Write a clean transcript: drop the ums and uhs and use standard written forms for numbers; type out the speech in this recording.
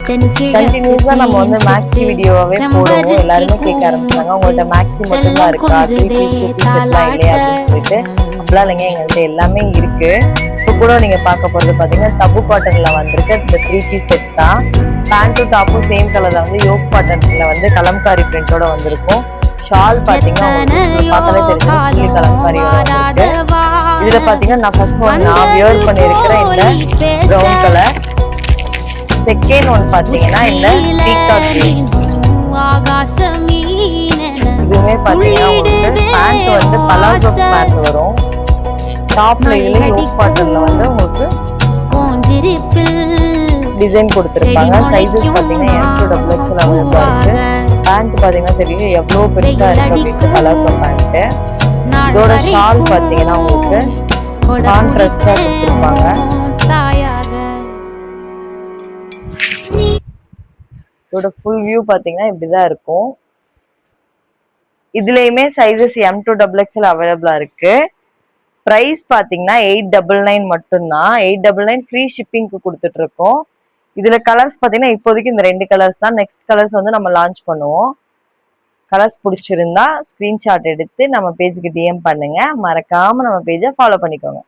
கண்டினியூஸா நம்ம வந்து மேக்ஸி வீடியோவே போடுவோம். எல்லாருமே கேட்க ஆரம்பிச்சாங்க, உங்கள்ட்ட மேக்ஸி மட்டும்தான் இருக்கா, 3 பீஸ் 2 பீஸ் எல்லாம் இல்லையா அப்படின்னு சொல்லிட்டு. அப்படிலாம் இல்லைங்க, எங்கள்கிட்ட எல்லாமே இருக்கு. இப்போ கூட நீங்க பார்க்க போறது பாத்தீங்கன்னா தபு காட்டன்ல வந்திருக்கு இந்த 3 பீஸ் செட் தான். பேண்ட்டும் டாப்பும் சேம் கலர்ல வந்து யோக் காட்டன்ல வந்து கலம்காரி பிரிண்டோட வந்திருக்கும். ஷால் பாத்தீங்கன்னா உங்களுக்கு பார்த்தாலே தெரிஞ்சது ஃபுல்லி கலம்காரி வந்திருக்கு. இதுல பாத்தீங்கன்னா நான் ஃபர்ஸ்ட் ஒன் நான் வியர் பண்ணிருக்கிற இந்த ப்ரௌன் கலர். செகண்ட் ஒன் பாத்தீங்கன்னா இந்த பீகாக் கிரீன். இதுவுமே பாத்தீங்கன்னா உங்களுக்கு பேண்ட் வந்து பலாசோ பேண்ட் வரும். டாப்ல இதுல யோக் காட்டன்ல வந்து உங்களுக்கு டிசைன் கொடுத்திருப்பாங்க. சைஸஸ் பாத்தீங்கன்னா M2XXL அவைலபிளா இருக்கு. பேண்ட் பாத்தீங்கன்னா தெரியும் எவ்வளவு பெருசா இருக்கு அப்படின்னு பலாசோ பேண்ட். இதோட ஷால் பாத்தீங்கன்னா உங்களுக்கு கான்ட்ராஸ்டா கொடுத்திருப்பாங்க. இதோட ஃபுல் வியூ பாத்தீங்கன்னா இப்படிதான் இருக்கும். இதுலயுமே சைஸஸ் M2XXL அவைலபிளா இருக்கு. பிரைஸ் பாத்தீங்கன்னா 899 மட்டும்தான். 899 ஃப்ரீ ஷிப்பிங்க்கு கொடுத்துட்டு இருக்கோம். இதுல கலர்ஸ் பாத்தீங்கன்னா இப்போதைக்கு இந்த 2 கலர்ஸ் தான். நெக்ஸ்ட் கலர்ஸ் வந்து நம்ம லான்ச் பண்ணுவோம். கலர்ஸ் பிடிச்சிருந்தா ஸ்கிரீன்ஷாட் எடுத்து நம்ம பேஜுக்கு DM பண்ணுங்க. மறக்காம நம்ம பேஜை ஃபாலோ பண்ணிக்கோங்க.